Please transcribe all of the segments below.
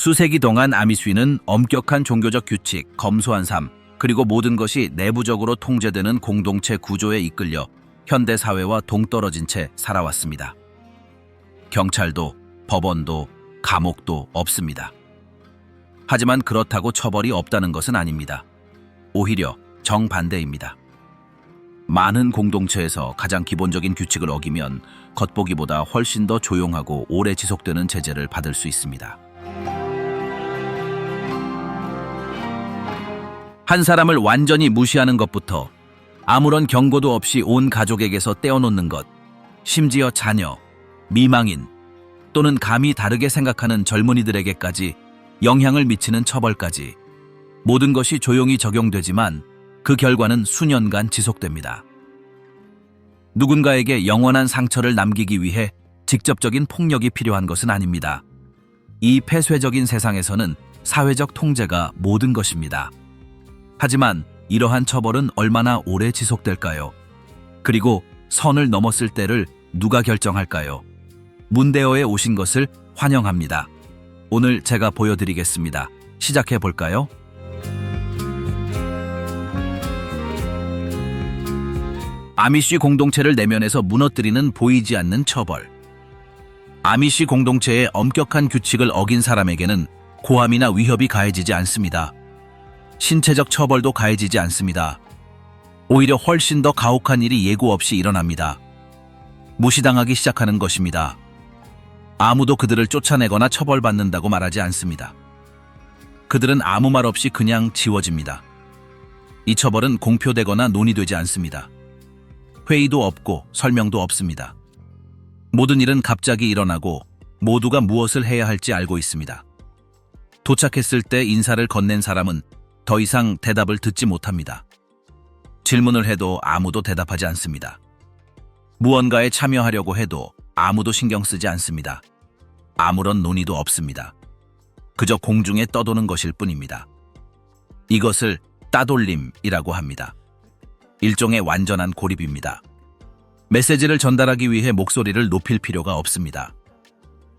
수세기 동안 아미수인은 엄격한 종교적 규칙, 검소한 삶, 그리고 모든 것이 내부적으로 통제되는 공동체 구조에 이끌려 현대 사회와 동떨어진 채 살아왔습니다. 경찰도, 법원도, 감옥도 없습니다. 하지만 그렇다고 처벌이 없다는 것은 아닙니다. 오히려 정반대입니다. 많은 공동체에서 가장 기본적인 규칙을 어기면 겉보기보다 훨씬 더 조용하고 오래 지속되는 제재를 받을 수 있습니다. 한 사람을 완전히 무시하는 것부터 아무런 경고도 없이 온 가족에게서 떼어놓는 것, 심지어 자녀, 미망인 또는 감히 다르게 생각하는 젊은이들에게까지 영향을 미치는 처벌까지 모든 것이 조용히 적용되지만 그 결과는 수년간 지속됩니다. 누군가에게 영원한 상처를 남기기 위해 직접적인 폭력이 필요한 것은 아닙니다. 이 폐쇄적인 세상에서는 사회적 통제가 모든 것입니다. 하지만 이러한 처벌은 얼마나 오래 지속될까요? 그리고 선을 넘었을 때를 누가 결정할까요? 문대어에 오신 것을 환영합니다. 오늘 제가 보여드리겠습니다. 시작해 볼까요? 아미쉬 공동체를 내면에서 무너뜨리는 보이지 않는 처벌. 아미쉬 공동체의 엄격한 규칙을 어긴 사람에게는 고함이나 위협이 가해지지 않습니다. 신체적 처벌도 가해지지 않습니다. 오히려 훨씬 더 가혹한 일이 예고 없이 일어납니다. 무시당하기 시작하는 것입니다. 아무도 그들을 쫓아내거나 처벌받는다고 말하지 않습니다. 그들은 아무 말 없이 그냥 지워집니다. 이 처벌은 공표되거나 논의되지 않습니다. 회의도 없고 설명도 없습니다. 모든 일은 갑자기 일어나고 모두가 무엇을 해야 할지 알고 있습니다. 도착했을 때 인사를 건넨 사람은 더 이상 대답을 듣지 못합니다. 질문을 해도 아무도 대답하지 않습니다. 무언가에 참여하려고 해도 아무도 신경 쓰지 않습니다. 아무런 논의도 없습니다. 그저 공중에 떠도는 것일 뿐입니다. 이것을 따돌림이라고 합니다. 일종의 완전한 고립입니다. 메시지를 전달하기 위해 목소리를 높일 필요가 없습니다.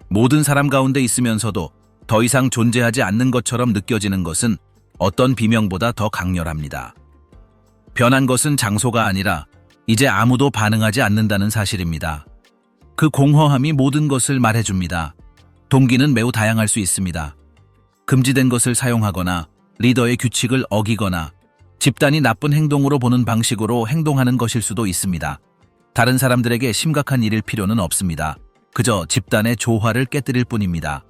모든 사람 가운데 있으면서도 더 이상 존재하지 않는 것처럼 느껴지는 것은 어떤 비명보다 더 강렬합니다. 변한 것은 장소가 아니라 이제 아무도 반응하지 않는다는 사실입니다. 그 공허함이 모든 것을 말해줍니다. 동기는 매우 다양할 수 있습니다. 금지된 것을 사용하거나 리더의 규칙을 어기거나 집단이 나쁜 행동으로 보는 방식으로 행동하는 것일 수도 있습니다. 다른 사람들에게 심각한 일일 필요는 없습니다. 그저 집단의 조화를 깨뜨릴 뿐입니다.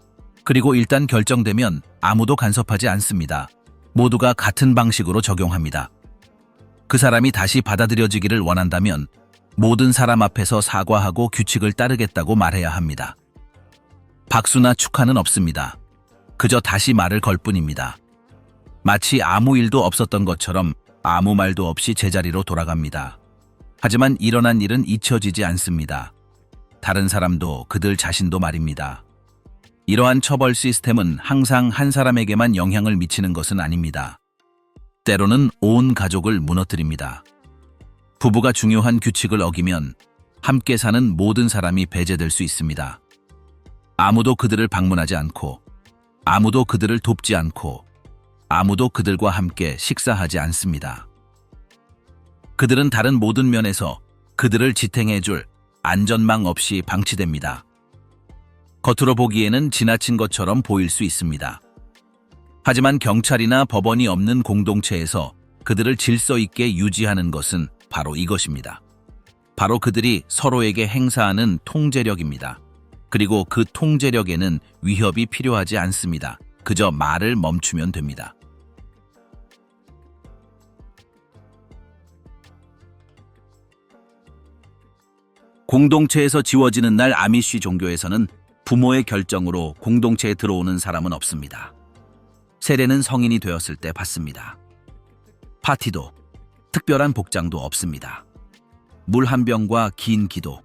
그리고 일단 결정되면 아무도 간섭하지 않습니다. 모두가 같은 방식으로 적용합니다. 그 사람이 다시 받아들여지기를 원한다면 모든 사람 앞에서 사과하고 규칙을 따르겠다고 말해야 합니다. 박수나 축하는 없습니다. 그저 다시 말을 걸 뿐입니다. 마치 아무 일도 없었던 것처럼 아무 말도 없이 제자리로 돌아갑니다. 하지만 일어난 일은 잊혀지지 않습니다. 다른 사람도 그들 자신도 말입니다. 이러한 처벌 시스템은 항상 한 사람에게만 영향을 미치는 것은 아닙니다. 때로는 온 가족을 무너뜨립니다. 부부가 중요한 규칙을 어기면 함께 사는 모든 사람이 배제될 수 있습니다. 아무도 그들을 방문하지 않고, 아무도 그들을 돕지 않고, 아무도 그들과 함께 식사하지 않습니다. 그들은 다른 모든 면에서 그들을 지탱해줄 안전망 없이 방치됩니다. 겉으로 보기에는 지나친 것처럼 보일 수 있습니다. 하지만 경찰이나 법원이 없는 공동체에서 그들을 질서 있게 유지하는 것은 바로 이것입니다. 바로 그들이 서로에게 행사하는 통제력입니다. 그리고 그 통제력에는 위협이 필요하지 않습니다. 그저 말을 멈추면 됩니다. 공동체에서 지워지는 날 아미쉬 종교에서는 부모의 결정으로 공동체에 들어오는 사람은 없습니다. 세례는 성인이 되었을 때 받습니다. 파티도, 특별한 복장도 없습니다. 물 한 병과 긴 기도,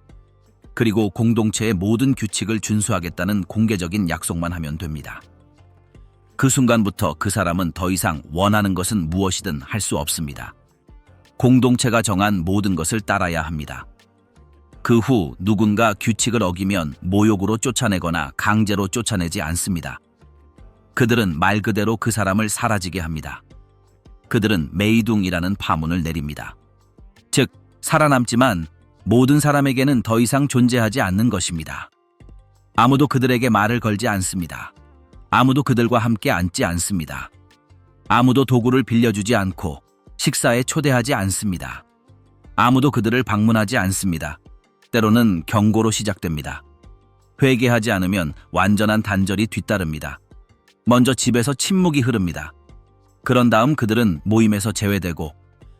그리고 공동체의 모든 규칙을 준수하겠다는 공개적인 약속만 하면 됩니다. 그 순간부터 그 사람은 더 이상 원하는 것은 무엇이든 할 수 없습니다. 공동체가 정한 모든 것을 따라야 합니다. 그 후 누군가 규칙을 어기면 모욕으로 쫓아내거나 강제로 쫓아내지 않습니다. 그들은 말 그대로 그 사람을 사라지게 합니다. 그들은 메이둥이라는 파문을 내립니다. 즉, 살아남지만 모든 사람에게는 더 이상 존재하지 않는 것입니다. 아무도 그들에게 말을 걸지 않습니다. 아무도 그들과 함께 앉지 않습니다. 아무도 도구를 빌려주지 않고 식사에 초대하지 않습니다. 아무도 그들을 방문하지 않습니다. 때로는 경고로 시작됩니다. 회개하지 않으면 완전한 단절이 뒤따릅니다. 먼저 집에서 침묵이 흐릅니다. 그런 다음 그들은 모임에서 제외되고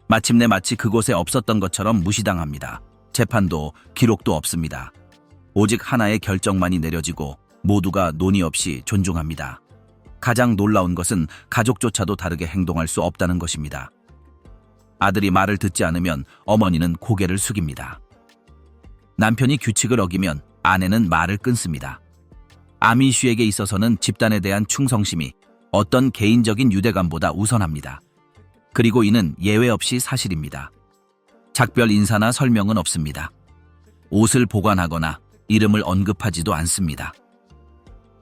마침내 마치 그곳에 없었던 것처럼 무시당합니다. 재판도 기록도 없습니다. 오직 하나의 결정만이 내려지고 모두가 논의 없이 존중합니다. 가장 놀라운 것은 가족조차도 다르게 행동할 수 없다는 것입니다. 아들이 말을 듣지 않으면 어머니는 고개를 숙입니다. 남편이 규칙을 어기면 아내는 말을 끊습니다. 아미쉬에게 있어서는 집단에 대한 충성심이 어떤 개인적인 유대감보다 우선합니다. 그리고 이는 예외 없이 사실입니다. 작별 인사나 설명은 없습니다. 옷을 보관하거나 이름을 언급하지도 않습니다.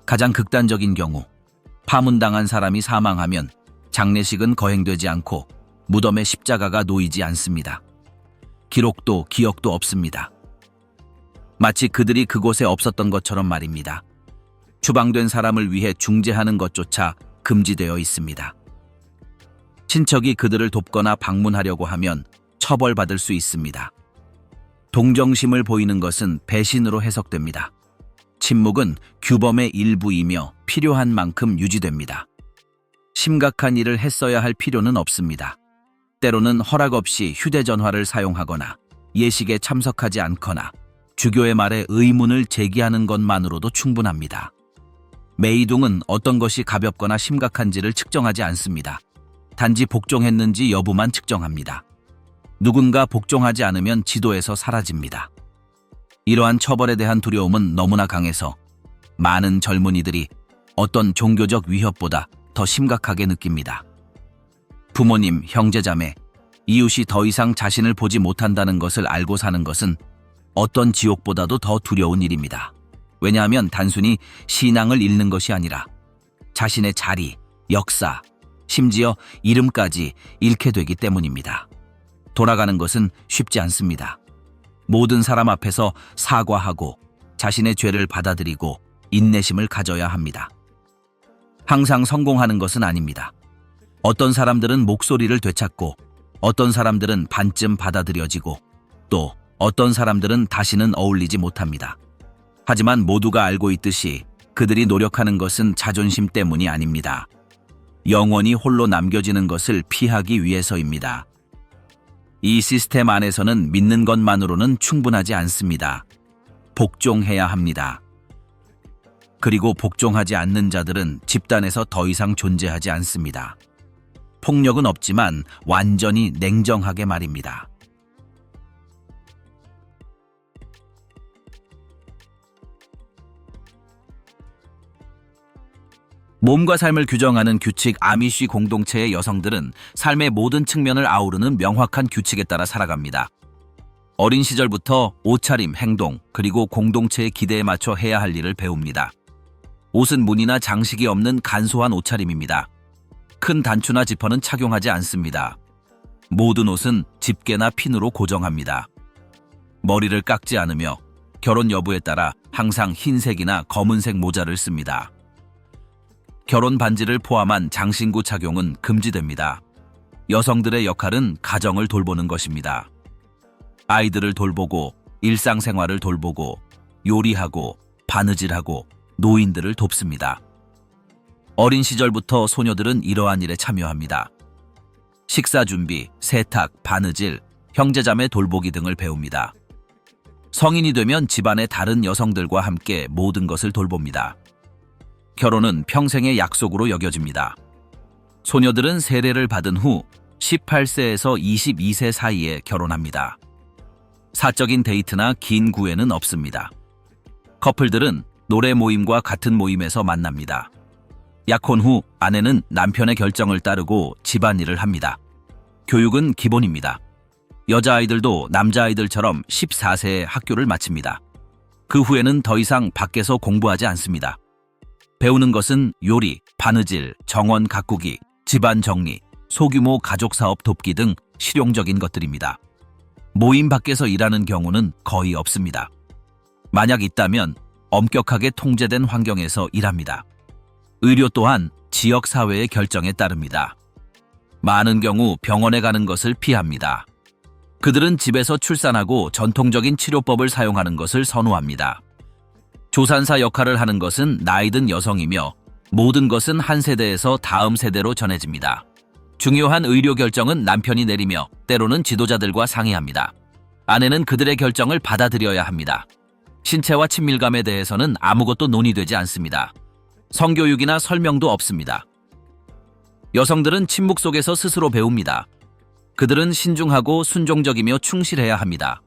가장 극단적인 경우, 파문당한 사람이 사망하면 장례식은 거행되지 않고 무덤에 십자가가 놓이지 않습니다. 기록도 기억도 없습니다. 마치 그들이 그곳에 없었던 것처럼 말입니다. 추방된 사람을 위해 중재하는 것조차 금지되어 있습니다. 친척이 그들을 돕거나 방문하려고 하면 처벌받을 수 있습니다. 동정심을 보이는 것은 배신으로 해석됩니다. 침묵은 규범의 일부이며 필요한 만큼 유지됩니다. 심각한 일을 했어야 할 필요는 없습니다. 때로는 허락 없이 휴대전화를 사용하거나 예식에 참석하지 않거나 주교의 말에 의문을 제기하는 것만으로도 충분합니다. 메이둥은 어떤 것이 가볍거나 심각한지를 측정하지 않습니다. 단지 복종했는지 여부만 측정합니다. 누군가 복종하지 않으면 지도에서 사라집니다. 이러한 처벌에 대한 두려움은 너무나 강해서 많은 젊은이들이 어떤 종교적 위협보다 더 심각하게 느낍니다. 부모님, 형제자매, 이웃이 더 이상 자신을 보지 못한다는 것을 알고 사는 것은 어떤 지옥보다도 더 두려운 일입니다. 왜냐하면 단순히 신앙을 잃는 것이 아니라 자신의 자리, 역사, 심지어 이름까지 잃게 되기 때문입니다. 돌아가는 것은 쉽지 않습니다. 모든 사람 앞에서 사과하고 자신의 죄를 받아들이고 인내심을 가져야 합니다. 항상 성공하는 것은 아닙니다. 어떤 사람들은 목소리를 되찾고 어떤 사람들은 반쯤 받아들여지고 또 어떤 사람들은 다시는 어울리지 못합니다. 하지만 모두가 알고 있듯이 그들이 노력하는 것은 자존심 때문이 아닙니다. 영원히 홀로 남겨지는 것을 피하기 위해서입니다. 이 시스템 안에서는 믿는 것만으로는 충분하지 않습니다. 복종해야 합니다. 그리고 복종하지 않는 자들은 집단에서 더 이상 존재하지 않습니다. 폭력은 없지만 완전히 냉정하게 말입니다. 몸과 삶을 규정하는 규칙 아미쉬 공동체의 여성들은 삶의 모든 측면을 아우르는 명확한 규칙에 따라 살아갑니다. 어린 시절부터 옷차림, 행동, 그리고 공동체의 기대에 맞춰 해야 할 일을 배웁니다. 옷은 무늬나 장식이 없는 간소한 옷차림입니다. 큰 단추나 지퍼는 착용하지 않습니다. 모든 옷은 집게나 핀으로 고정합니다. 머리를 깎지 않으며 결혼 여부에 따라 항상 흰색이나 검은색 모자를 씁니다. 결혼 반지를 포함한 장신구 착용은 금지됩니다. 여성들의 역할은 가정을 돌보는 것입니다. 아이들을 돌보고 일상생활을 돌보고 요리하고 바느질하고 노인들을 돕습니다. 어린 시절부터 소녀들은 이러한 일에 참여합니다. 식사 준비, 세탁, 바느질, 형제자매 돌보기 등을 배웁니다. 성인이 되면 집안의 다른 여성들과 함께 모든 것을 돌봅니다. 결혼은 평생의 약속으로 여겨집니다. 소녀들은 세례를 받은 후 18세에서 22세 사이에 결혼합니다. 사적인 데이트나 긴 구애는 없습니다. 커플들은 노래 모임과 같은 모임에서 만납니다. 약혼 후 아내는 남편의 결정을 따르고 집안일을 합니다. 교육은 기본입니다. 여자아이들도 남자아이들처럼 14세에 학교를 마칩니다. 그 후에는 더 이상 밖에서 공부하지 않습니다. 배우는 것은 요리, 바느질, 정원 가꾸기, 집안 정리, 소규모 가족 사업 돕기 등 실용적인 것들입니다. 모임 밖에서 일하는 경우는 거의 없습니다. 만약 있다면 엄격하게 통제된 환경에서 일합니다. 의료 또한 지역 사회의 결정에 따릅니다. 많은 경우 병원에 가는 것을 피합니다. 그들은 집에서 출산하고 전통적인 치료법을 사용하는 것을 선호합니다. 조산사 역할을 하는 것은 나이든 여성이며 모든 것은 한 세대에서 다음 세대로 전해집니다. 중요한 의료 결정은 남편이 내리며 때로는 지도자들과 상의합니다. 아내는 그들의 결정을 받아들여야 합니다. 신체와 친밀감에 대해서는 아무것도 논의되지 않습니다. 성교육이나 설명도 없습니다. 여성들은 침묵 속에서 스스로 배웁니다. 그들은 신중하고 순종적이며 충실해야 합니다.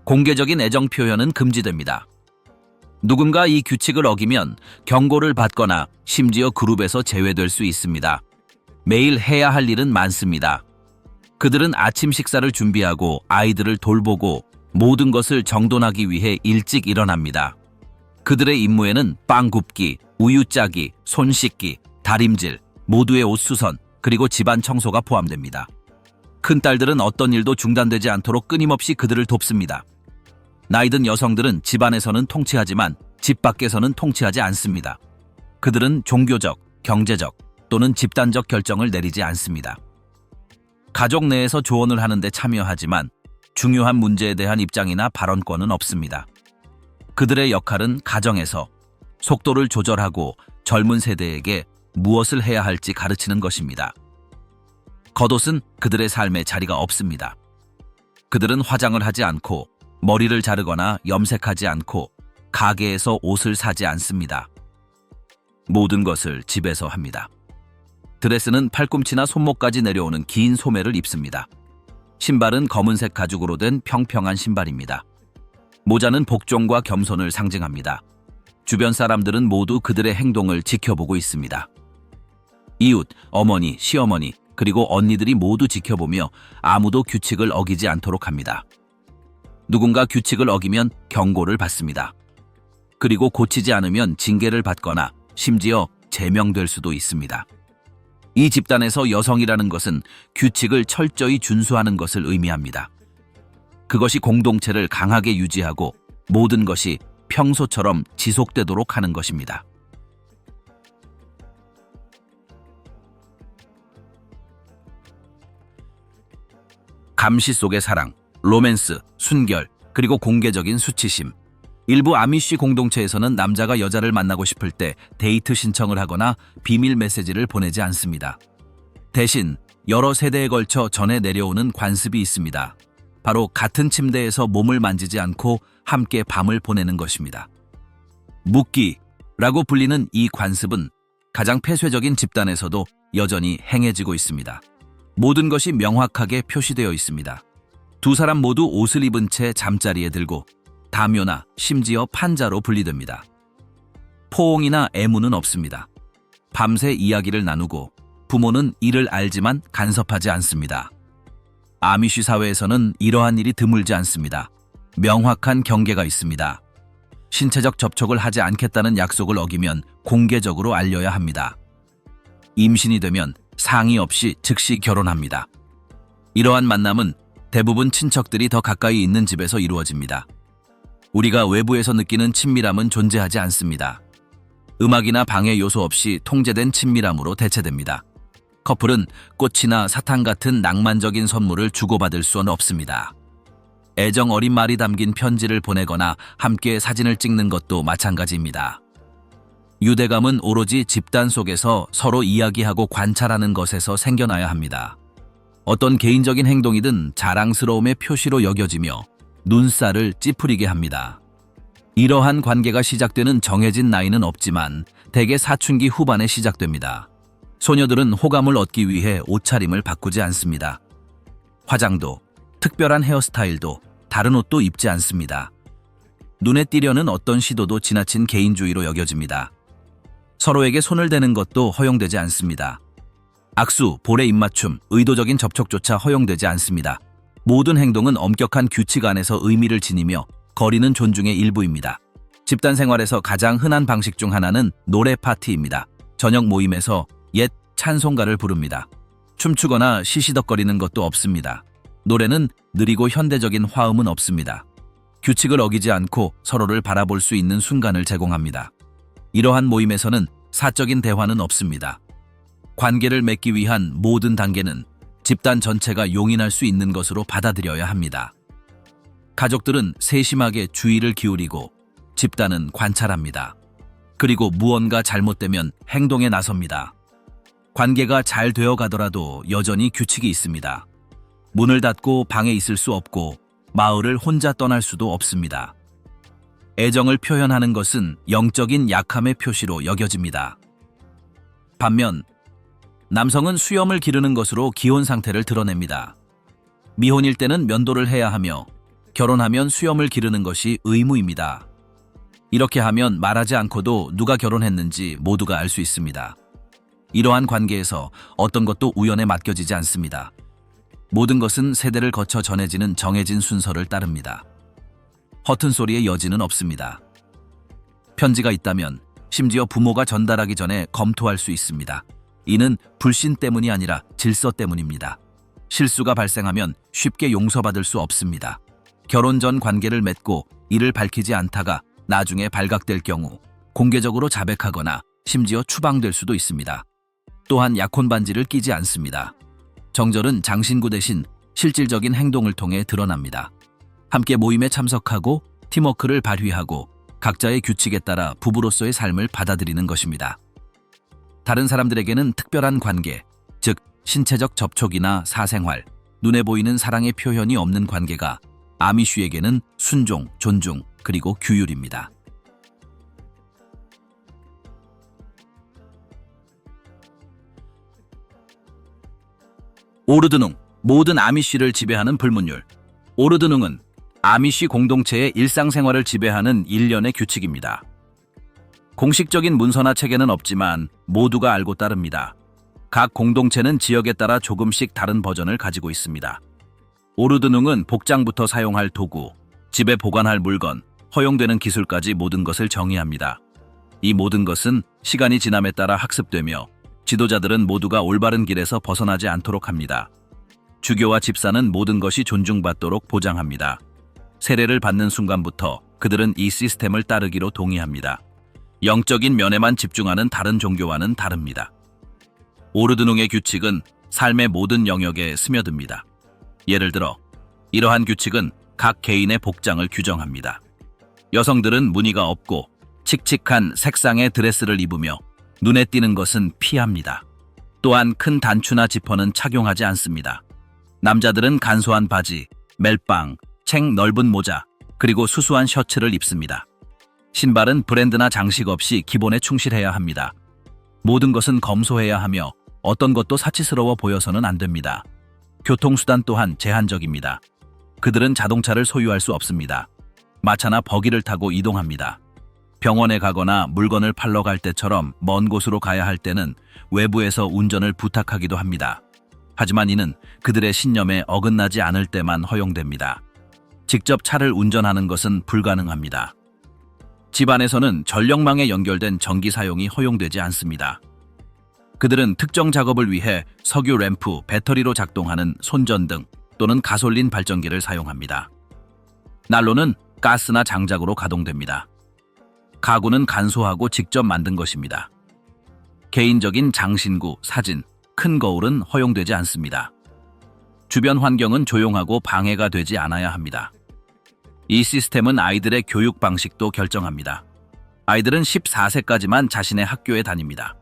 공개적인 애정 표현은 금지됩니다. 누군가 이 규칙을 어기면 경고를 받거나 심지어 그룹에서 제외될 수 있습니다. 매일 해야 할 일은 많습니다. 그들은 아침 식사를 준비하고 아이들을 돌보고 모든 것을 정돈하기 위해 일찍 일어납니다. 그들의 임무에는 빵 굽기, 우유 짜기, 손 씻기, 다림질, 모두의 옷 수선, 그리고 집안 청소가 포함됩니다. 큰딸들은 어떤 일도 중단되지 않도록 끊임없이 그들을 돕습니다. 나이든 여성들은 집안에서는 통치하지만 집 밖에서는 통치하지 않습니다. 그들은 종교적, 경제적 또는 집단적 결정을 내리지 않습니다. 가족 내에서 조언을 하는데 참여하지만 중요한 문제에 대한 입장이나 발언권은 없습니다. 그들의 역할은 가정에서 속도를 조절하고 젊은 세대에게 무엇을 해야 할지 가르치는 것입니다. 겉옷은 그들의 삶에 자리가 없습니다. 그들은 화장을 하지 않고 머리를 자르거나 염색하지 않고 가게에서 옷을 사지 않습니다. 모든 것을 집에서 합니다. 드레스는 팔꿈치나 손목까지 내려오는 긴 소매를 입습니다. 신발은 검은색 가죽으로 된 평평한 신발입니다. 모자는 복종과 겸손을 상징합니다. 주변 사람들은 모두 그들의 행동을 지켜보고 있습니다. 이웃, 어머니, 시어머니, 그리고 언니들이 모두 지켜보며 아무도 규칙을 어기지 않도록 합니다. 누군가 규칙을 어기면 경고를 받습니다. 그리고 고치지 않으면 징계를 받거나 심지어 제명될 수도 있습니다. 이 집단에서 여성이라는 것은 규칙을 철저히 준수하는 것을 의미합니다. 그것이 공동체를 강하게 유지하고 모든 것이 평소처럼 지속되도록 하는 것입니다. 감시 속의 사랑, 로맨스, 순결, 그리고 공개적인 수치심. 일부 아미쉬 공동체에서는 남자가 여자를 만나고 싶을 때 데이트 신청을 하거나 비밀 메시지를 보내지 않습니다. 대신 여러 세대에 걸쳐 전해 내려오는 관습이 있습니다. 바로 같은 침대에서 몸을 만지지 않고 함께 밤을 보내는 것입니다. 묵기라고 불리는 이 관습은 가장 폐쇄적인 집단에서도 여전히 행해지고 있습니다. 모든 것이 명확하게 표시되어 있습니다. 두 사람 모두 옷을 입은 채 잠자리에 들고 다묘나 심지어 판자로 분리됩니다. 포옹이나 애무는 없습니다. 밤새 이야기를 나누고 부모는 이를 알지만 간섭하지 않습니다. 아미쉬 사회에서는 이러한 일이 드물지 않습니다. 명확한 경계가 있습니다. 신체적 접촉을 하지 않겠다는 약속을 어기면 공개적으로 알려야 합니다. 임신이 되면 상의 없이 즉시 결혼합니다. 이러한 만남은 대부분 친척들이 더 가까이 있는 집에서 이루어집니다. 우리가 외부에서 느끼는 친밀함은 존재하지 않습니다. 음악이나 방해 요소 없이 통제된 친밀함으로 대체됩니다. 커플은 꽃이나 사탕 같은 낭만적인 선물을 주고받을 수는 없습니다. 애정 어린 말이 담긴 편지를 보내거나 함께 사진을 찍는 것도 마찬가지입니다. 유대감은 오로지 집단 속에서 서로 이야기하고 관찰하는 것에서 생겨나야 합니다. 어떤 개인적인 행동이든 자랑스러움의 표시로 여겨지며 눈살을 찌푸리게 합니다. 이러한 관계가 시작되는 정해진 나이는 없지만 대개 사춘기 후반에 시작됩니다. 소녀들은 호감을 얻기 위해 옷차림을 바꾸지 않습니다. 화장도, 특별한 헤어스타일도, 다른 옷도 입지 않습니다. 눈에 띄려는 어떤 시도도 지나친 개인주의로 여겨집니다. 서로에게 손을 대는 것도 허용되지 않습니다. 악수, 볼의 입맞춤, 의도적인 접촉조차 허용되지 않습니다. 모든 행동은 엄격한 규칙 안에서 의미를 지니며 거리는 존중의 일부입니다. 집단 생활에서 가장 흔한 방식 중 하나는 노래 파티입니다. 저녁 모임에서 옛 찬송가를 부릅니다. 춤추거나 시시덕거리는 것도 없습니다. 노래는 느리고 현대적인 화음은 없습니다. 규칙을 어기지 않고 서로를 바라볼 수 있는 순간을 제공합니다. 이러한 모임에서는 사적인 대화는 없습니다. 관계를 맺기 위한 모든 단계는 집단 전체가 용인할 수 있는 것으로 받아들여야 합니다. 가족들은 세심하게 주의를 기울이고 집단은 관찰합니다. 그리고 무언가 잘못되면 행동에 나섭니다. 관계가 잘 되어 가더라도 여전히 규칙이 있습니다. 문을 닫고 방에 있을 수 없고 마을을 혼자 떠날 수도 없습니다. 애정을 표현하는 것은 영적인 약함의 표시로 여겨집니다. 반면 남성은 수염을 기르는 것으로 기혼 상태를 드러냅니다. 미혼일 때는 면도를 해야 하며 결혼하면 수염을 기르는 것이 의무입니다. 이렇게 하면 말하지 않고도 누가 결혼했는지 모두가 알 수 있습니다. 이러한 관계에서 어떤 것도 우연에 맡겨지지 않습니다. 모든 것은 세대를 거쳐 전해지는 정해진 순서를 따릅니다. 허튼 소리의 여지는 없습니다. 편지가 있다면 심지어 부모가 전달하기 전에 검토할 수 있습니다. 이는 불신 때문이 아니라 질서 때문입니다. 실수가 발생하면 쉽게 용서받을 수 없습니다. 결혼 전 관계를 맺고 이를 밝히지 않다가 나중에 발각될 경우 공개적으로 자백하거나 심지어 추방될 수도 있습니다. 또한 약혼 반지를 끼지 않습니다. 정절은 장신구 대신 실질적인 행동을 통해 드러납니다. 함께 모임에 참석하고 팀워크를 발휘하고 각자의 규칙에 따라 부부로서의 삶을 받아들이는 것입니다. 다른 사람들에게는 특별한 관계, 즉 신체적 접촉이나 사생활, 눈에 보이는 사랑의 표현이 없는 관계가 아미쉬에게는 순종, 존중, 그리고 규율입니다. 오르드눅, 모든 아미쉬를 지배하는 불문율. 오르드눅은 아미쉬 공동체의 일상생활을 지배하는 일련의 규칙입니다. 공식적인 문서나 체계는 없지만 모두가 알고 따릅니다. 각 공동체는 지역에 따라 조금씩 다른 버전을 가지고 있습니다. 오르드눅은 복장부터 사용할 도구, 집에 보관할 물건, 허용되는 기술까지 모든 것을 정의합니다. 이 모든 것은 시간이 지남에 따라 학습되며 지도자들은 모두가 올바른 길에서 벗어나지 않도록 합니다. 주교와 집사는 모든 것이 존중받도록 보장합니다. 세례를 받는 순간부터 그들은 이 시스템을 따르기로 동의합니다. 영적인 면에만 집중하는 다른 종교와는 다릅니다. 오르드눅의 규칙은 삶의 모든 영역에 스며듭니다. 예를 들어 이러한 규칙은 각 개인의 복장을 규정합니다. 여성들은 무늬가 없고 칙칙한 색상의 드레스를 입으며 눈에 띄는 것은 피합니다. 또한 큰 단추나 지퍼는 착용하지 않습니다. 남자들은 간소한 바지, 멜빵, 챙 넓은 모자, 그리고 수수한 셔츠를 입습니다. 신발은 브랜드나 장식 없이 기본에 충실해야 합니다. 모든 것은 검소해야 하며 어떤 것도 사치스러워 보여서는 안 됩니다. 교통수단 또한 제한적입니다. 그들은 자동차를 소유할 수 없습니다. 마차나 버기를 타고 이동합니다. 병원에 가거나 물건을 팔러 갈 때처럼 먼 곳으로 가야 할 때는 외부에서 운전을 부탁하기도 합니다. 하지만 이는 그들의 신념에 어긋나지 않을 때만 허용됩니다. 직접 차를 운전하는 것은 불가능합니다. 집안에서는 전력망에 연결된 전기 사용이 허용되지 않습니다. 그들은 특정 작업을 위해 석유 램프, 배터리로 작동하는 손전등 또는 가솔린 발전기를 사용합니다. 난로는 가스나 장작으로 가동됩니다. 가구는 간소하고 직접 만든 것입니다. 개인적인 장신구, 사진, 큰 거울은 허용되지 않습니다. 주변 환경은 조용하고 방해가 되지 않아야 합니다. 이 시스템은 아이들의 교육 방식도 결정합니다. 아이들은 14세까지만 자신의 학교에 다닙니다.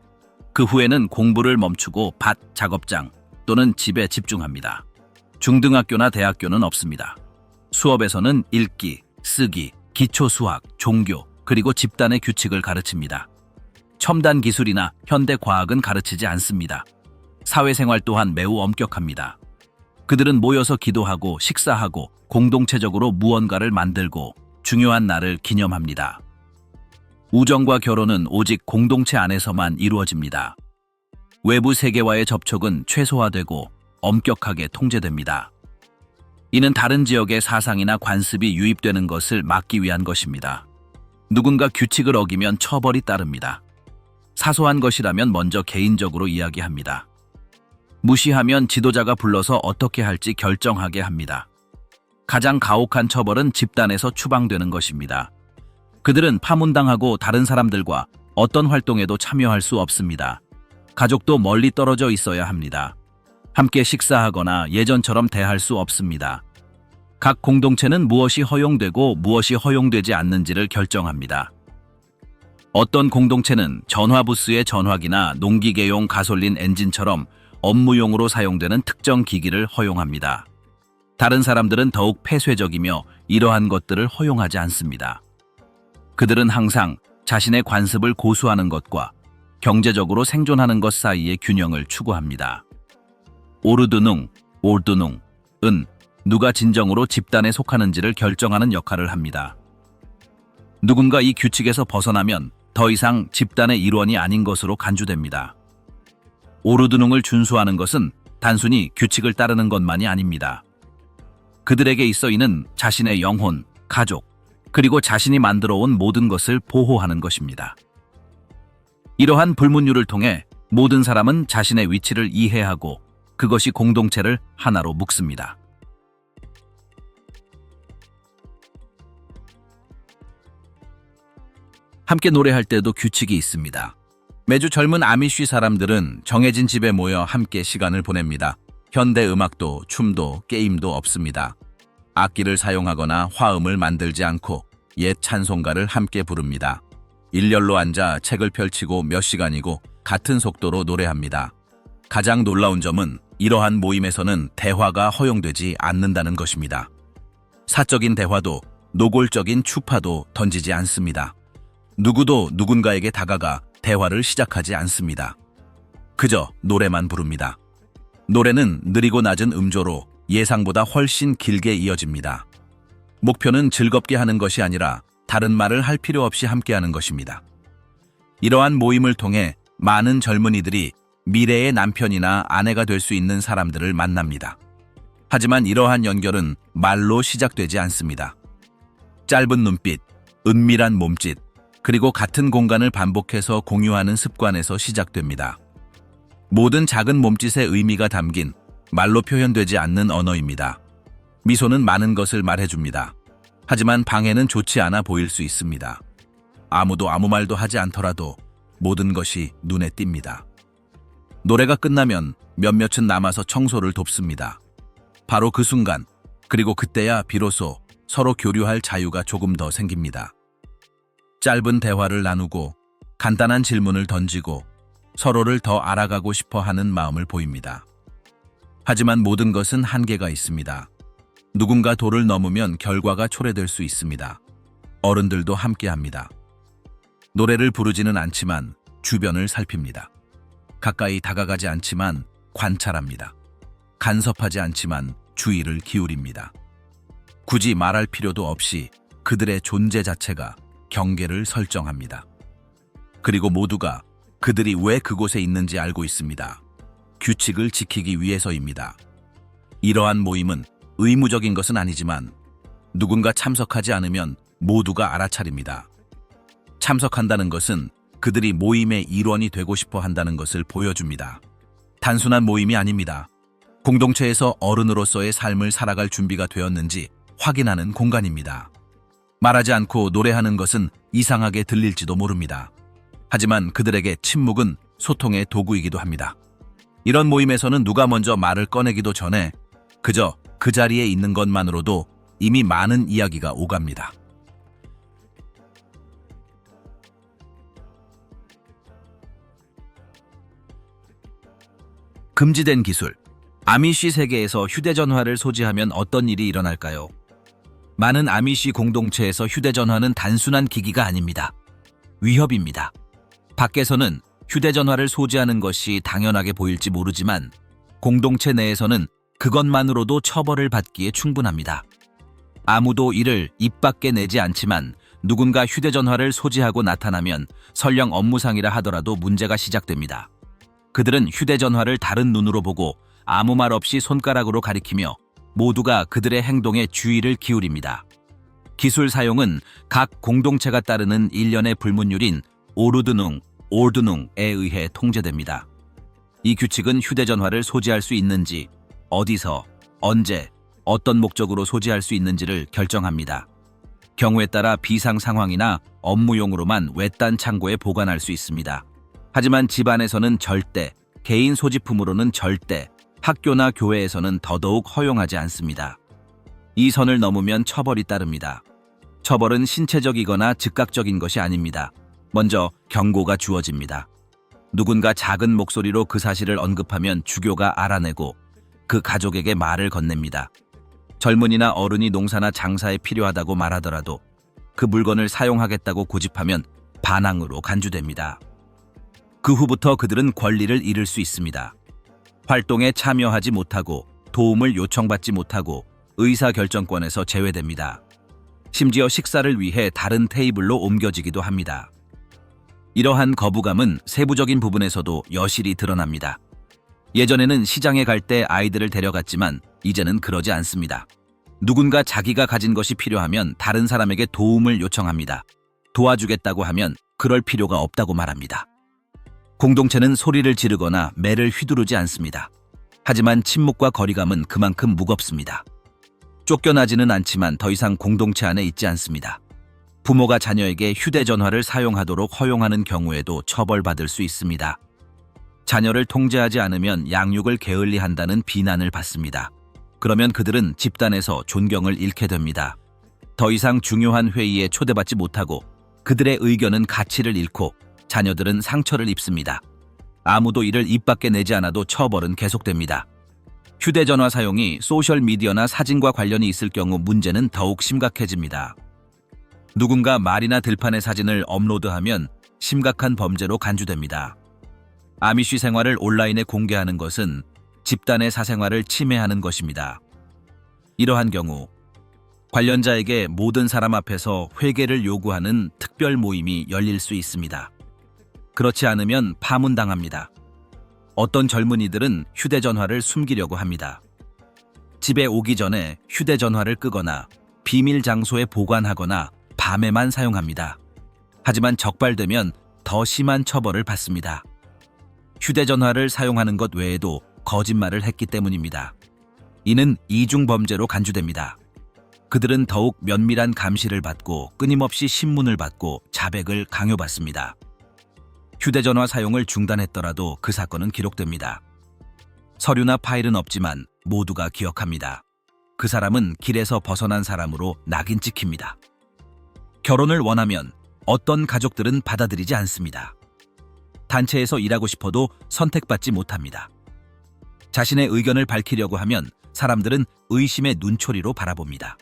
그 후에는 공부를 멈추고 밭, 작업장 또는 집에 집중합니다. 중등학교나 대학교는 없습니다. 수업에서는 읽기, 쓰기, 기초 수학, 종교, 그리고 집단의 규칙을 가르칩니다. 첨단 기술이나 현대 과학은 가르치지 않습니다. 사회생활 또한 매우 엄격합니다. 그들은 모여서 기도하고 식사하고 공동체적으로 무언가를 만들고 중요한 날을 기념합니다. 우정과 결혼은 오직 공동체 안에서만 이루어집니다. 외부 세계와의 접촉은 최소화되고 엄격하게 통제됩니다. 이는 다른 지역의 사상이나 관습이 유입되는 것을 막기 위한 것입니다. 누군가 규칙을 어기면 처벌이 따릅니다. 사소한 것이라면 먼저 개인적으로 이야기합니다. 무시하면 지도자가 불러서 어떻게 할지 결정하게 합니다. 가장 가혹한 처벌은 집단에서 추방되는 것입니다. 그들은 파문당하고 다른 사람들과 어떤 활동에도 참여할 수 없습니다. 가족도 멀리 떨어져 있어야 합니다. 함께 식사하거나 예전처럼 대할 수 없습니다. 각 공동체는 무엇이 허용되고 무엇이 허용되지 않는지를 결정합니다. 어떤 공동체는 전화부스의 전화기나 농기계용 가솔린 엔진처럼 업무용으로 사용되는 특정 기기를 허용합니다. 다른 사람들은 더욱 폐쇄적이며 이러한 것들을 허용하지 않습니다. 그들은 항상 자신의 관습을 고수하는 것과 경제적으로 생존하는 것 사이의 균형을 추구합니다. 오르드눅, 올드눅은 누가 진정으로 집단에 속하는지를 결정하는 역할을 합니다. 누군가 이 규칙에서 벗어나면 더 이상 집단의 일원이 아닌 것으로 간주됩니다. 오르드눅을 준수하는 것은 단순히 규칙을 따르는 것만이 아닙니다. 그들에게 있어 이는 자신의 영혼, 가족, 그리고 자신이 만들어온 모든 것을 보호하는 것입니다. 이러한 불문율을 통해 모든 사람은 자신의 위치를 이해하고 그것이 공동체를 하나로 묶습니다. 함께 노래할 때도 규칙이 있습니다. 매주 젊은 아미쉬 사람들은 정해진 집에 모여 함께 시간을 보냅니다. 현대 음악도 춤도 게임도 없습니다. 악기를 사용하거나 화음을 만들지 않고 옛 찬송가를 함께 부릅니다. 일렬로 앉아 책을 펼치고 몇 시간이고 같은 속도로 노래합니다. 가장 놀라운 점은 이러한 모임에서는 대화가 허용되지 않는다는 것입니다. 사적인 대화도 노골적인 추파도 던지지 않습니다. 누구도 누군가에게 다가가 대화를 시작하지 않습니다. 그저 노래만 부릅니다. 노래는 느리고 낮은 음조로 예상보다 훨씬 길게 이어집니다. 목표는 즐겁게 하는 것이 아니라 다른 말을 할 필요 없이 함께하는 것입니다. 이러한 모임을 통해 많은 젊은이들이 미래의 남편이나 아내가 될 수 있는 사람들을 만납니다. 하지만 이러한 연결은 말로 시작되지 않습니다. 짧은 눈빛, 은밀한 몸짓, 그리고 같은 공간을 반복해서 공유하는 습관에서 시작됩니다. 모든 작은 몸짓의 의미가 담긴 말로 표현되지 않는 언어입니다. 미소는 많은 것을 말해줍니다. 하지만 방해는 좋지 않아 보일 수 있습니다. 아무도 아무 말도 하지 않더라도 모든 것이 눈에 띕니다. 노래가 끝나면 몇몇은 남아서 청소를 돕습니다. 바로 그 순간, 그리고 그때야 비로소 서로 교류할 자유가 조금 더 생깁니다. 짧은 대화를 나누고 간단한 질문을 던지고 서로를 더 알아가고 싶어 하는 마음을 보입니다. 하지만 모든 것은 한계가 있습니다. 누군가 도를 넘으면 결과가 초래될 수 있습니다. 어른들도 함께합니다. 노래를 부르지는 않지만 주변을 살핍니다. 가까이 다가가지 않지만 관찰합니다. 간섭하지 않지만 주의를 기울입니다. 굳이 말할 필요도 없이 그들의 존재 자체가 경계를 설정합니다. 그리고 모두가 그들이 왜 그곳에 있는지 알고 있습니다. 규칙을 지키기 위해서입니다. 이러한 모임은 의무적인 것은 아니지만 누군가 참석하지 않으면 모두가 알아차립니다. 참석한다는 것은 그들이 모임의 일원이 되고 싶어 한다는 것을 보여줍니다. 단순한 모임이 아닙니다. 공동체에서 어른으로서의 삶을 살아갈 준비가 되었는지 확인하는 공간입니다. 말하지 않고 노래하는 것은 이상하게 들릴지도 모릅니다. 하지만 그들에게 침묵은 소통의 도구이기도 합니다. 이런 모임에서는 누가 먼저 말을 꺼내기도 전에 그저 그 자리에 있는 것만으로도 이미 많은 이야기가 오갑니다. 금지된 기술. 아미쉬 세계에서 휴대전화를 소지하면 어떤 일이 일어날까요? 많은 아미쉬 공동체에서 휴대전화는 단순한 기기가 아닙니다. 위협입니다. 밖에서는 휴대전화를 소지하는 것이 당연하게 보일지 모르지만 공동체 내에서는 그것만으로도 처벌을 받기에 충분합니다. 아무도 이를 입 밖에 내지 않지만 누군가 휴대전화를 소지하고 나타나면 설령 업무상이라 하더라도 문제가 시작됩니다. 그들은 휴대전화를 다른 눈으로 보고 아무 말 없이 손가락으로 가리키며 모두가 그들의 행동에 주의를 기울입니다. 기술 사용은 각 공동체가 따르는 일련의 불문율인 오르드능에 의해 통제됩니다. 이 규칙은 휴대전화를 소지할 수 있는지, 어디서, 언제, 어떤 목적으로 소지할 수 있는지를 결정합니다. 경우에 따라 비상 상황이나 업무용으로만 외딴 창고에 보관할 수 있습니다. 하지만 집안에서는 절대, 개인 소지품으로는 절대, 학교나 교회에서는 더더욱 허용하지 않습니다. 이 선을 넘으면 처벌이 따릅니다. 처벌은 신체적이거나 즉각적인 것이 아닙니다. 먼저 경고가 주어집니다. 누군가 작은 목소리로 그 사실을 언급하면 주교가 알아내고 그 가족에게 말을 건넵니다. 젊은이나 어른이 농사나 장사에 필요하다고 말하더라도 그 물건을 사용하겠다고 고집하면 반항으로 간주됩니다. 그 후부터 그들은 권리를 잃을 수 있습니다. 활동에 참여하지 못하고 도움을 요청받지 못하고 의사결정권에서 제외됩니다. 심지어 식사를 위해 다른 테이블로 옮겨지기도 합니다. 이러한 거부감은 세부적인 부분에서도 여실히 드러납니다. 예전에는 시장에 갈 때 아이들을 데려갔지만 이제는 그러지 않습니다. 누군가 자기가 가진 것이 필요하면 다른 사람에게 도움을 요청합니다. 도와주겠다고 하면 그럴 필요가 없다고 말합니다. 공동체는 소리를 지르거나 매를 휘두르지 않습니다. 하지만 침묵과 거리감은 그만큼 무겁습니다. 쫓겨나지는 않지만 더 이상 공동체 안에 있지 않습니다. 부모가 자녀에게 휴대전화를 사용하도록 허용하는 경우에도 처벌받을 수 있습니다. 자녀를 통제하지 않으면 양육을 게을리한다는 비난을 받습니다. 그러면 그들은 집단에서 존경을 잃게 됩니다. 더 이상 중요한 회의에 초대받지 못하고 그들의 의견은 가치를 잃고 자녀들은 상처를 입습니다. 아무도 이를 입 밖에 내지 않아도 처벌은 계속됩니다. 휴대전화 사용이 소셜미디어나 사진과 관련이 있을 경우 문제는 더욱 심각해집니다. 누군가 말이나 들판의 사진을 업로드하면 심각한 범죄로 간주됩니다. 아미쉬 생활을 온라인에 공개하는 것은 집단의 사생활을 침해하는 것입니다. 이러한 경우 관련자에게 모든 사람 앞에서 회개를 요구하는 특별 모임이 열릴 수 있습니다. 그렇지 않으면 파문당합니다. 어떤 젊은이들은 휴대전화를 숨기려고 합니다. 집에 오기 전에 휴대전화를 끄거나 비밀 장소에 보관하거나 밤에만 사용합니다. 하지만 적발되면 더 심한 처벌을 받습니다. 휴대전화를 사용하는 것 외에도 거짓말을 했기 때문입니다. 이는 이중범죄로 간주됩니다. 그들은 더욱 면밀한 감시를 받고 끊임없이 신문을 받고 자백을 강요받습니다. 휴대전화 사용을 중단했더라도 그 사건은 기록됩니다. 서류나 파일은 없지만 모두가 기억합니다. 그 사람은 길에서 벗어난 사람으로 낙인 찍힙니다. 결혼을 원하면 어떤 가족들은 받아들이지 않습니다. 단체에서 일하고 싶어도 선택받지 못합니다. 자신의 의견을 밝히려고 하면 사람들은 의심의 눈초리로 바라봅니다.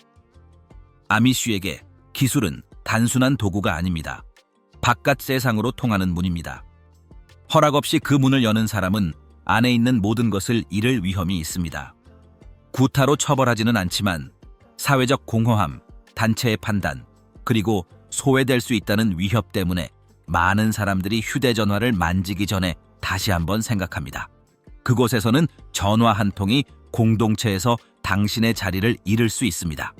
아미쉬에게 기술은 단순한 도구가 아닙니다. 바깥 세상으로 통하는 문입니다. 허락 없이 그 문을 여는 사람은 안에 있는 모든 것을 잃을 위험이 있습니다. 구타로 처벌하지는 않지만 사회적 공허함, 단체의 판단, 그리고 소외될 수 있다는 위협 때문에 많은 사람들이 휴대전화를 만지기 전에 다시 한번 생각합니다. 그곳에서는 전화 한 통이 공동체에서 당신의 자리를 잃을 수 있습니다.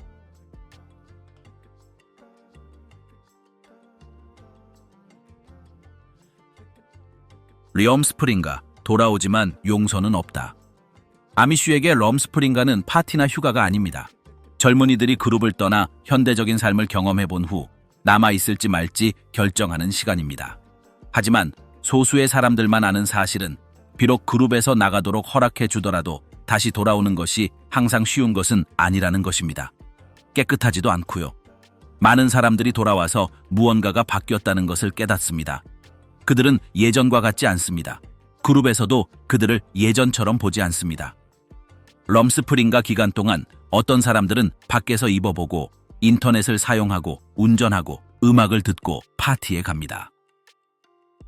럼스프링가, 돌아오지만 용서는 없다. 아미쉬에게 럼스프링가는 파티나 휴가가 아닙니다. 젊은이들이 그룹을 떠나 현대적인 삶을 경험해본 후 남아있을지 말지 결정하는 시간입니다. 하지만 소수의 사람들만 아는 사실은 비록 그룹에서 나가도록 허락해 주더라도 다시 돌아오는 것이 항상 쉬운 것은 아니라는 것입니다. 깨끗하지도 않고요. 많은 사람들이 돌아와서 무언가가 바뀌었다는 것을 깨닫습니다. 그들은 예전과 같지 않습니다. 그룹에서도 그들을 예전처럼 보지 않습니다. 럼스프링가 기간 동안 어떤 사람들은 밖에서 입어보고 인터넷을 사용하고 운전하고 음악을 듣고 파티에 갑니다.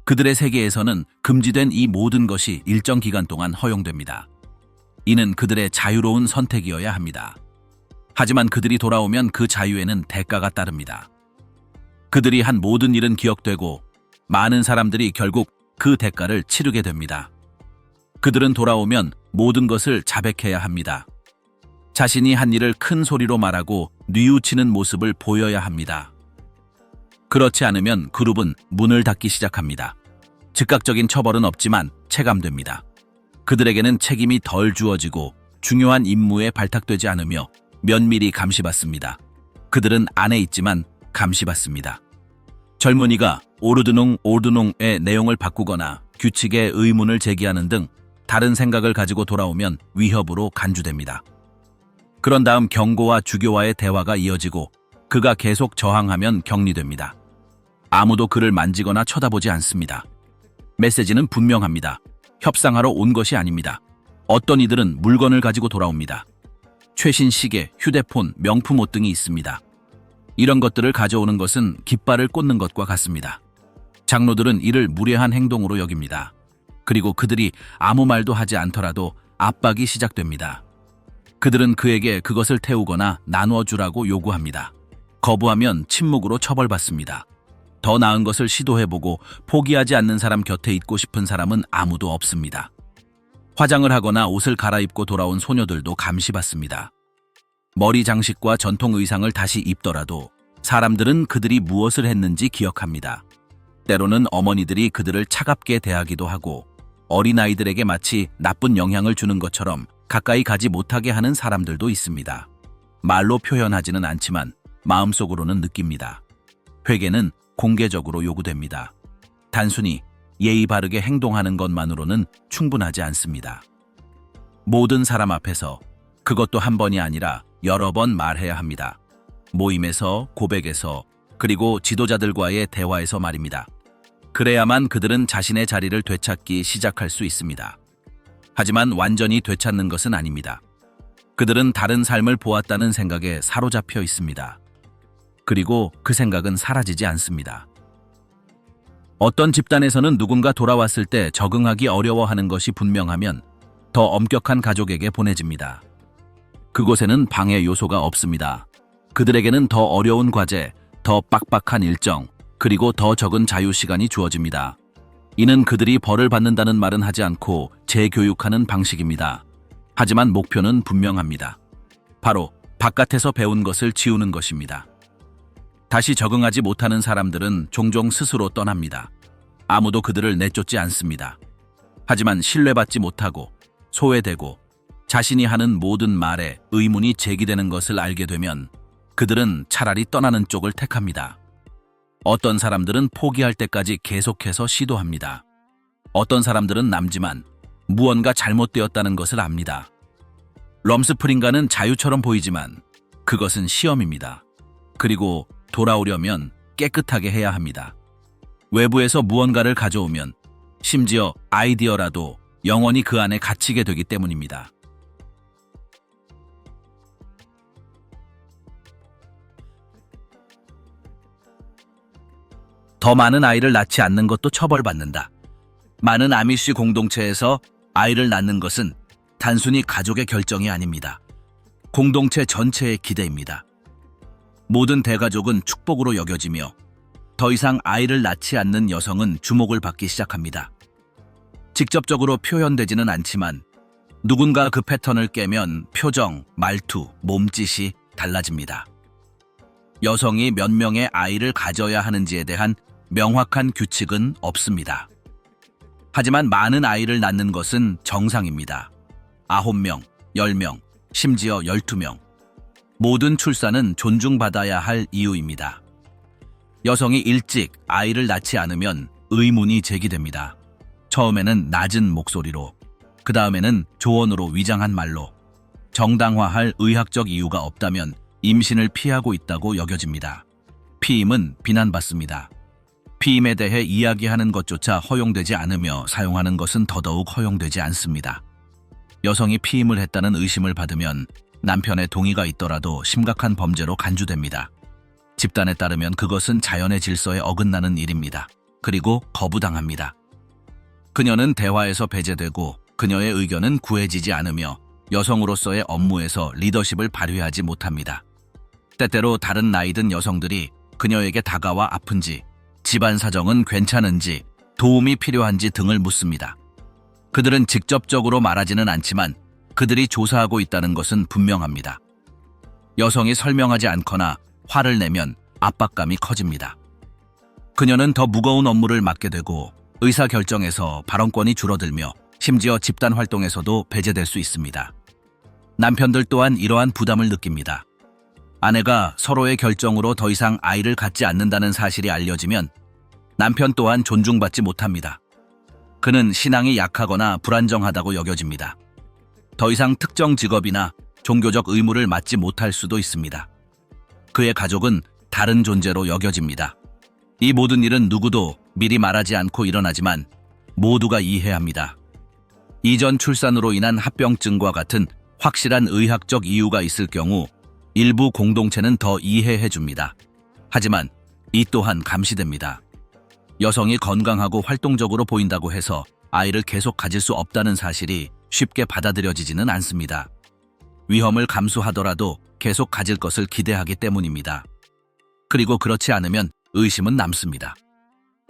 그들의 세계에서는 금지된 이 모든 것이 일정 기간 동안 허용됩니다. 이는 그들의 자유로운 선택이어야 합니다. 하지만 그들이 돌아오면 그 자유에는 대가가 따릅니다. 그들이 한 모든 일은 기억되고 많은 사람들이 결국 그 대가를 치르게 됩니다. 그들은 돌아오면 모든 것을 자백해야 합니다. 자신이 한 일을 큰 소리로 말하고 뉘우치는 모습을 보여야 합니다. 그렇지 않으면 그룹은 문을 닫기 시작합니다. 즉각적인 처벌은 없지만 체감됩니다. 그들에게는 책임이 덜 주어지고 중요한 임무에 발탁되지 않으며 면밀히 감시받습니다. 그들은 안에 있지만 감시받습니다. 젊은이가 오르드농의 내용을 바꾸거나 규칙에 의문을 제기하는 등 다른 생각을 가지고 돌아오면 위협으로 간주됩니다. 그런 다음 경고와 주교와의 대화가 이어지고 그가 계속 저항하면 격리됩니다. 아무도 그를 만지거나 쳐다보지 않습니다. 메시지는 분명합니다. 협상하러 온 것이 아닙니다. 어떤 이들은 물건을 가지고 돌아옵니다. 최신 시계, 휴대폰, 명품 옷 등이 있습니다. 이런 것들을 가져오는 것은 깃발을 꽂는 것과 같습니다. 장로들은 이를 무례한 행동으로 여깁니다. 그리고 그들이 아무 말도 하지 않더라도 압박이 시작됩니다. 그들은 그에게 그것을 태우거나 나누어 주라고 요구합니다. 거부하면 침묵으로 처벌받습니다. 더 나은 것을 시도해보고 포기하지 않는 사람 곁에 있고 싶은 사람은 아무도 없습니다. 화장을 하거나 옷을 갈아입고 돌아온 소녀들도 감시받습니다. 머리 장식과 전통 의상을 다시 입더라도 사람들은 그들이 무엇을 했는지 기억합니다. 때로는 어머니들이 그들을 차갑게 대하기도 하고 어린아이들에게 마치 나쁜 영향을 주는 것처럼 가까이 가지 못하게 하는 사람들도 있습니다. 말로 표현하지는 않지만 마음속으로는 느낍니다. 회개는 공개적으로 요구됩니다. 단순히 예의 바르게 행동하는 것만으로는 충분하지 않습니다. 모든 사람 앞에서, 그것도 한 번이 아니라 여러 번 말해야 합니다. 모임에서, 고백에서, 그리고 지도자들과의 대화에서 말입니다. 그래야만 그들은 자신의 자리를 되찾기 시작할 수 있습니다. 하지만 완전히 되찾는 것은 아닙니다. 그들은 다른 삶을 보았다는 생각에 사로잡혀 있습니다. 그리고 그 생각은 사라지지 않습니다. 어떤 집단에서는 누군가 돌아왔을 때 적응하기 어려워하는 것이 분명하면 더 엄격한 가족에게 보내집니다. 그곳에는 방해 요소가 없습니다. 그들에게는 더 어려운 과제, 더 빡빡한 일정, 그리고 더 적은 자유시간이 주어집니다. 이는 그들이 벌을 받는다는 말은 하지 않고 재교육하는 방식입니다. 하지만 목표는 분명합니다. 바로 바깥에서 배운 것을 지우는 것입니다. 다시 적응하지 못하는 사람들은 종종 스스로 떠납니다. 아무도 그들을 내쫓지 않습니다. 하지만 신뢰받지 못하고 소외되고 자신이 하는 모든 말에 의문이 제기되는 것을 알게 되면 그들은 차라리 떠나는 쪽을 택합니다. 어떤 사람들은 포기할 때까지 계속해서 시도합니다. 어떤 사람들은 남지만 무언가 잘못되었다는 것을 압니다. 럼스프링가는 자유처럼 보이지만 그것은 시험입니다. 그리고 돌아오려면 깨끗하게 해야 합니다. 외부에서 무언가를 가져오면 심지어 아이디어라도 영원히 그 안에 갇히게 되기 때문입니다. 더 많은 아이를 낳지 않는 것도 처벌받는다. 많은 아미쉬 공동체에서 아이를 낳는 것은 단순히 가족의 결정이 아닙니다. 공동체 전체의 기대입니다. 모든 대가족은 축복으로 여겨지며 더 이상 아이를 낳지 않는 여성은 주목을 받기 시작합니다. 직접적으로 표현되지는 않지만 누군가 그 패턴을 깨면 표정, 말투, 몸짓이 달라집니다. 여성이 몇 명의 아이를 가져야 하는지에 대한 명확한 규칙은 없습니다. 하지만 많은 아이를 낳는 것은 정상입니다. 9명, 10명, 심지어 12명. 모든 출산은 존중받아야 할 이유입니다. 여성이 일찍 아이를 낳지 않으면 의문이 제기됩니다. 처음에는 낮은 목소리로, 그 다음에는 조언으로 위장한 말로. 정당화할 의학적 이유가 없다면 임신을 피하고 있다고 여겨집니다. 피임은 비난받습니다. 피임에 대해 이야기하는 것조차 허용되지 않으며 사용하는 것은 더더욱 허용되지 않습니다. 여성이 피임을 했다는 의심을 받으면 남편의 동의가 있더라도 심각한 범죄로 간주됩니다. 집단에 따르면 그것은 자연의 질서에 어긋나는 일입니다. 그리고 거부당합니다. 그녀는 대화에서 배제되고 그녀의 의견은 구해지지 않으며 여성으로서의 업무에서 리더십을 발휘하지 못합니다. 때때로 다른 나이든 여성들이 그녀에게 다가와 아픈지, 집안 사정은 괜찮은지, 도움이 필요한지 등을 묻습니다. 그들은 직접적으로 말하지는 않지만 그들이 조사하고 있다는 것은 분명합니다. 여성이 설명하지 않거나 화를 내면 압박감이 커집니다. 그녀는 더 무거운 업무를 맡게 되고 의사결정에서 발언권이 줄어들며 심지어 집단 활동에서도 배제될 수 있습니다. 남편들 또한 이러한 부담을 느낍니다. 아내가 서로의 결정으로 더 이상 아이를 갖지 않는다는 사실이 알려지면 남편 또한 존중받지 못합니다. 그는 신앙이 약하거나 불안정하다고 여겨집니다. 더 이상 특정 직업이나 종교적 의무를 맡지 못할 수도 있습니다. 그의 가족은 다른 존재로 여겨집니다. 이 모든 일은 누구도 미리 말하지 않고 일어나지만 모두가 이해해야 합니다. 이전 출산으로 인한 합병증과 같은 확실한 의학적 이유가 있을 경우 일부 공동체는 더 이해해 줍니다. 하지만 이 또한 감시됩니다. 여성이 건강하고 활동적으로 보인다고 해서 아이를 계속 가질 수 없다는 사실이 쉽게 받아들여지지는 않습니다. 위험을 감수하더라도 계속 가질 것을 기대하기 때문입니다. 그리고 그렇지 않으면 의심은 남습니다.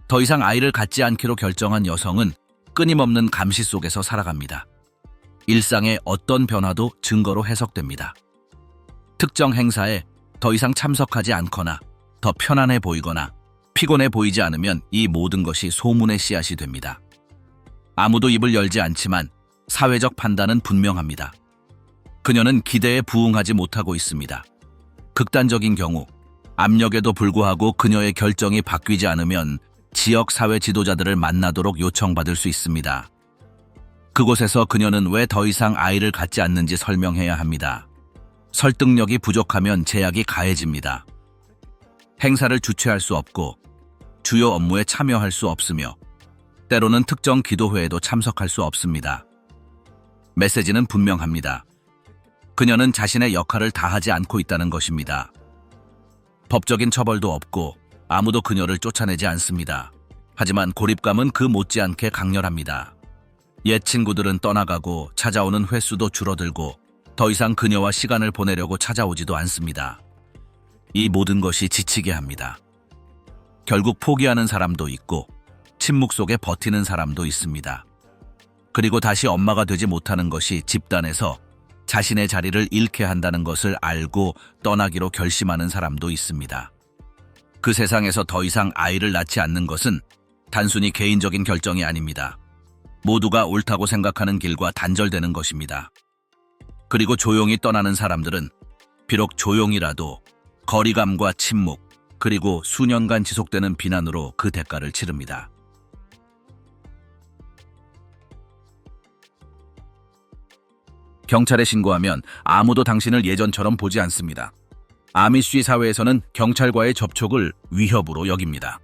더 이상 아이를 갖지 않기로 결정한 여성은 끊임없는 감시 속에서 살아갑니다. 일상의 어떤 변화도 증거로 해석됩니다. 특정 행사에 더 이상 참석하지 않거나 더 편안해 보이거나 피곤해 보이지 않으면 이 모든 것이 소문의 씨앗이 됩니다. 아무도 입을 열지 않지만 사회적 판단은 분명합니다. 그녀는 기대에 부응하지 못하고 있습니다. 극단적인 경우 압력에도 불구하고 그녀의 결정이 바뀌지 않으면 지역 사회 지도자들을 만나도록 요청받을 수 있습니다. 그곳에서 그녀는 왜 더 이상 아이를 갖지 않는지 설명해야 합니다. 설득력이 부족하면 제약이 가해집니다. 행사를 주최할 수 없고 주요 업무에 참여할 수 없으며 때로는 특정 기도회에도 참석할 수 없습니다. 메시지는 분명합니다. 그녀는 자신의 역할을 다하지 않고 있다는 것입니다. 법적인 처벌도 없고 아무도 그녀를 쫓아내지 않습니다. 하지만 고립감은 그 못지않게 강렬합니다. 옛 친구들은 떠나가고 찾아오는 횟수도 줄어들고 더 이상 그녀와 시간을 보내려고 찾아오지도 않습니다. 이 모든 것이 지치게 합니다. 결국 포기하는 사람도 있고 침묵 속에 버티는 사람도 있습니다. 그리고 다시 엄마가 되지 못하는 것이 집단에서 자신의 자리를 잃게 한다는 것을 알고 떠나기로 결심하는 사람도 있습니다. 그 세상에서 더 이상 아이를 낳지 않는 것은 단순히 개인적인 결정이 아닙니다. 모두가 옳다고 생각하는 길과 단절되는 것입니다. 그리고 조용히 떠나는 사람들은 비록 조용이라도 거리감과 침묵, 그리고 수년간 지속되는 비난으로 그 대가를 치릅니다. 경찰에 신고하면 아무도 당신을 예전처럼 보지 않습니다. 아미쉬 사회에서는 경찰과의 접촉을 위협으로 여깁니다.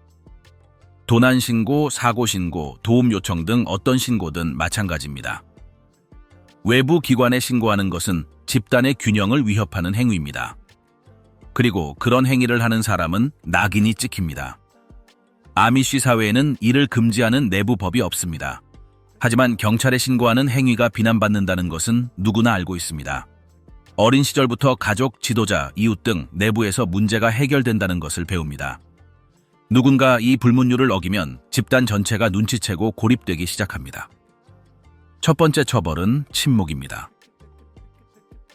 도난 신고, 사고 신고, 도움 요청 등 어떤 신고든 마찬가지입니다. 외부 기관에 신고하는 것은 집단의 균형을 위협하는 행위입니다. 그리고 그런 행위를 하는 사람은 낙인이 찍힙니다. 아미쉬 사회에는 이를 금지하는 내부 법이 없습니다. 하지만 경찰에 신고하는 행위가 비난받는다는 것은 누구나 알고 있습니다. 어린 시절부터 가족, 지도자, 이웃 등 내부에서 문제가 해결된다는 것을 배웁니다. 누군가 이 불문율을 어기면 집단 전체가 눈치채고 고립되기 시작합니다. 첫 번째 처벌은 침묵입니다.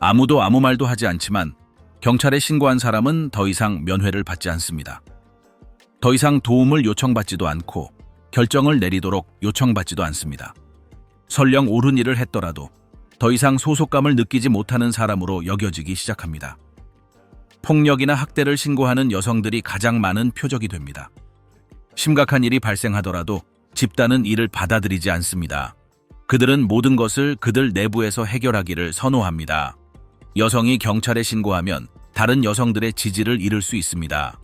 아무도 아무 말도 하지 않지만 경찰에 신고한 사람은 더 이상 면회를 받지 않습니다. 더 이상 도움을 요청받지도 않고 결정을 내리도록 요청받지도 않습니다. 설령 옳은 일을 했더라도 더 이상 소속감을 느끼지 못하는 사람으로 여겨지기 시작합니다. 폭력이나 학대를 신고하는 여성들이 가장 많은 표적이 됩니다. 심각한 일이 발생하더라도 집단은 이를 받아들이지 않습니다. 그들은 모든 것을 그들 내부에서 해결하기를 선호합니다. 여성이 경찰에 신고하면 다른 여성들의 지지를 잃을 수 있습니다.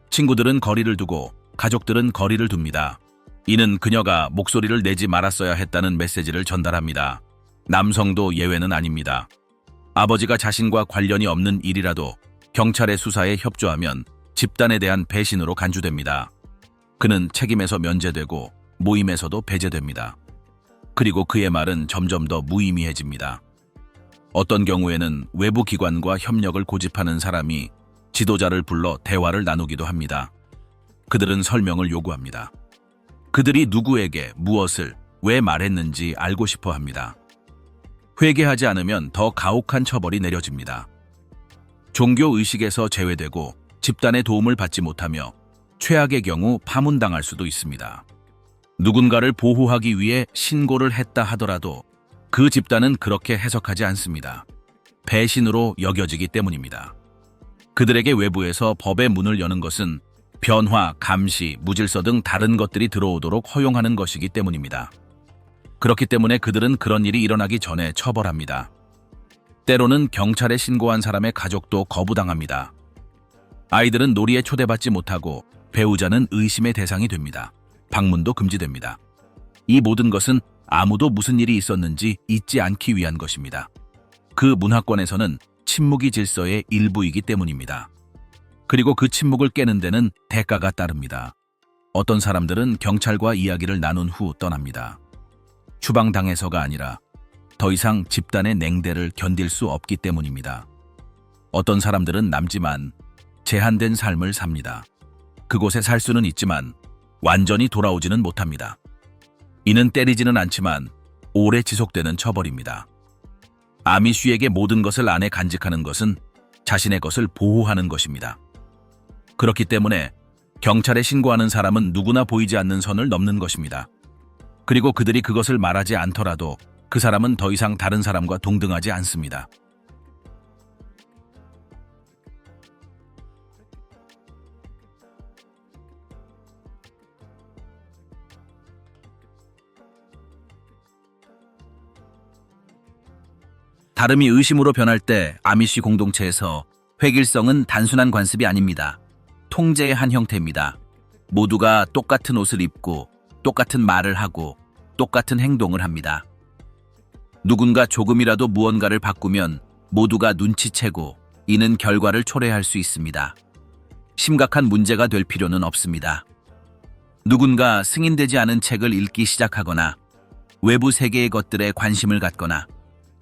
친구들은 거리를 두고 가족들은 거리를 둡니다. 이는 그녀가 목소리를 내지 말았어야 했다는 메시지를 전달합니다. 남성도 예외는 아닙니다. 아버지가 자신과 관련이 없는 일이라도 경찰의 수사에 협조하면 집단에 대한 배신으로 간주됩니다. 그는 책임에서 면제되고 모임에서도 배제됩니다. 그리고 그의 말은 점점 더 무의미해집니다. 어떤 경우에는 외부 기관과 협력을 고집하는 사람이 지도자를 불러 대화를 나누기도 합니다. 그들은 설명을 요구합니다. 그들이 누구에게 무엇을 왜 말했는지 알고 싶어 합니다. 회개하지 않으면 더 가혹한 처벌이 내려집니다. 종교 의식에서 제외되고 집단의 도움을 받지 못하며 최악의 경우 파문당할 수도 있습니다. 누군가를 보호하기 위해 신고를 했다 하더라도 그 집단은 그렇게 해석하지 않습니다. 배신으로 여겨지기 때문입니다. 그들에게 외부에서 법의 문을 여는 것은 변화, 감시, 무질서 등 다른 것들이 들어오도록 허용하는 것이기 때문입니다. 그렇기 때문에 그들은 그런 일이 일어나기 전에 처벌합니다. 때로는 경찰에 신고한 사람의 가족도 거부당합니다. 아이들은 놀이에 초대받지 못하고 배우자는 의심의 대상이 됩니다. 방문도 금지됩니다. 이 모든 것은 아무도 무슨 일이 있었는지 잊지 않기 위한 것입니다. 그 문화권에서는 침묵이 질서의 일부이기 때문입니다. 그리고 그 침묵을 깨는 데는 대가가 따릅니다. 어떤 사람들은 경찰과 이야기를 나눈 후 떠납니다. 추방당해서가 아니라 더 이상 집단의 냉대를 견딜 수 없기 때문입니다. 어떤 사람들은 남지만 제한된 삶을 삽니다. 그곳에 살 수는 있지만 완전히 돌아오지는 못합니다. 이는 때리지는 않지만 오래 지속되는 처벌입니다. 아미쉬에게 모든 것을 안에 간직하는 것은 자신의 것을 보호하는 것입니다. 그렇기 때문에 경찰에 신고하는 사람은 누구나 보이지 않는 선을 넘는 것입니다. 그리고 그들이 그것을 말하지 않더라도 그 사람은 더 이상 다른 사람과 동등하지 않습니다. 다름이 의심으로 변할 때 아미쉬 공동체에서 획일성은 단순한 관습이 아닙니다. 통제의 한 형태입니다. 모두가 똑같은 옷을 입고 똑같은 말을 하고 똑같은 행동을 합니다. 누군가 조금이라도 무언가를 바꾸면 모두가 눈치채고 이는 결과를 초래할 수 있습니다. 심각한 문제가 될 필요는 없습니다. 누군가 승인되지 않은 책을 읽기 시작하거나 외부 세계의 것들에 관심을 갖거나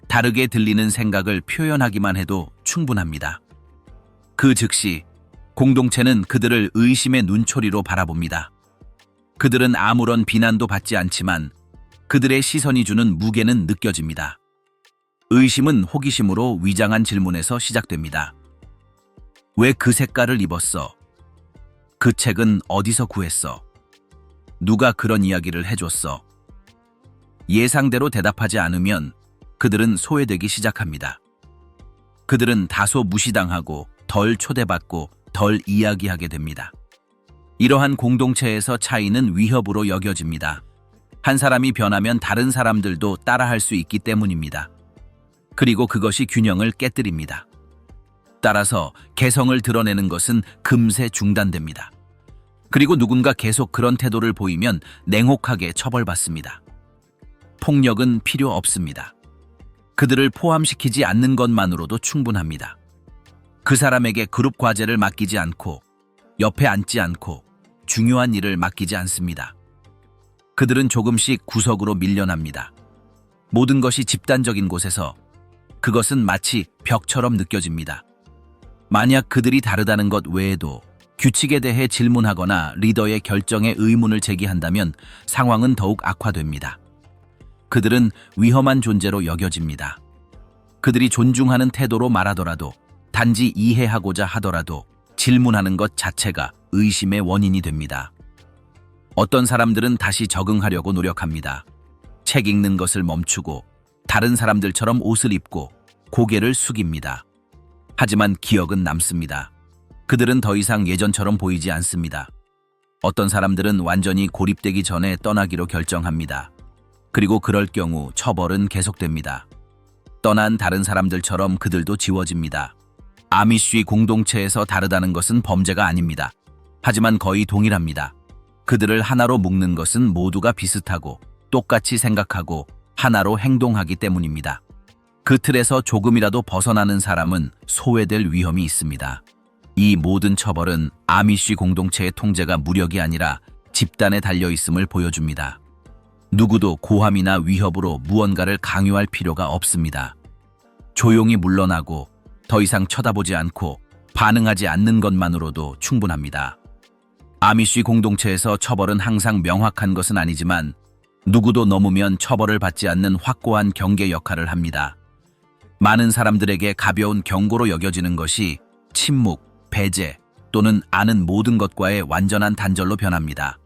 다르게 들리는 생각을 표현하기만 해도 충분합니다. 그 즉시 공동체는 그들을 의심의 눈초리로 바라봅니다. 그들은 아무런 비난도 받지 않지만 그들의 시선이 주는 무게는 느껴집니다. 의심은 호기심으로 위장한 질문에서 시작됩니다. 왜 그 색깔을 입었어? 그 책은 어디서 구했어? 누가 그런 이야기를 해줬어? 예상대로 대답하지 않으면 그들은 소외되기 시작합니다. 그들은 다소 무시당하고 덜 초대받고 덜 이야기하게 됩니다. 이러한 공동체에서 차이는 위협으로 여겨집니다. 한 사람이 변하면 다른 사람들도 따라할 수 있기 때문입니다. 그리고 그것이 균형을 깨뜨립니다. 따라서 개성을 드러내는 것은 금세 중단됩니다. 그리고 누군가 계속 그런 태도를 보이면 냉혹하게 처벌받습니다. 폭력은 필요 없습니다. 그들을 포함시키지 않는 것만으로도 충분합니다. 그 사람에게 그룹 과제를 맡기지 않고 옆에 앉지 않고 중요한 일을 맡기지 않습니다. 그들은 조금씩 구석으로 밀려납니다. 모든 것이 집단적인 곳에서 그것은 마치 벽처럼 느껴집니다. 만약 그들이 다르다는 것 외에도 규칙에 대해 질문하거나 리더의 결정에 의문을 제기한다면 상황은 더욱 악화됩니다. 그들은 위험한 존재로 여겨집니다. 그들이 존중하는 태도로 말하더라도 단지 이해하고자 하더라도 질문하는 것 자체가 의심의 원인이 됩니다. 어떤 사람들은 다시 적응하려고 노력합니다. 책 읽는 것을 멈추고 다른 사람들처럼 옷을 입고 고개를 숙입니다. 하지만 기억은 남습니다. 그들은 더 이상 예전처럼 보이지 않습니다. 어떤 사람들은 완전히 고립되기 전에 떠나기로 결정합니다. 그리고 그럴 경우 처벌은 계속됩니다. 떠난 다른 사람들처럼 그들도 지워집니다. 아미쉬 공동체에서 다르다는 것은 범죄가 아닙니다. 하지만 거의 동일합니다. 그들을 하나로 묶는 것은 모두가 비슷하고 똑같이 생각하고 하나로 행동하기 때문입니다. 그 틀에서 조금이라도 벗어나는 사람은 소외될 위험이 있습니다. 이 모든 처벌은 아미쉬 공동체의 통제가 무력이 아니라 집단에 달려있음을 보여줍니다. 누구도 고함이나 위협으로 무언가를 강요할 필요가 없습니다. 조용히 물러나고 더 이상 쳐다보지 않고 반응하지 않는 것만으로도 충분합니다. 아미쉬 공동체에서 처벌은 항상 명확한 것은 아니지만 누구도 넘으면 처벌을 받지 않는 확고한 경계 역할을 합니다. 많은 사람들에게 가벼운 경고로 여겨지는 것이 침묵, 배제 또는 아는 모든 것과의 완전한 단절로 변합니다.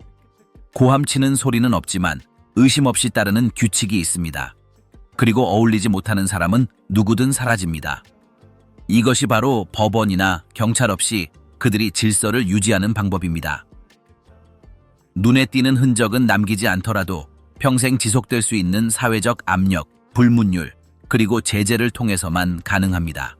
고함치는 소리는 없지만 의심 없이 따르는 규칙이 있습니다. 그리고 어울리지 못하는 사람은 누구든 사라집니다. 이것이 바로 법원이나 경찰 없이 그들이 질서를 유지하는 방법입니다. 눈에 띄는 흔적은 남기지 않더라도 평생 지속될 수 있는 사회적 압력, 불문율, 그리고 제재를 통해서만 가능합니다.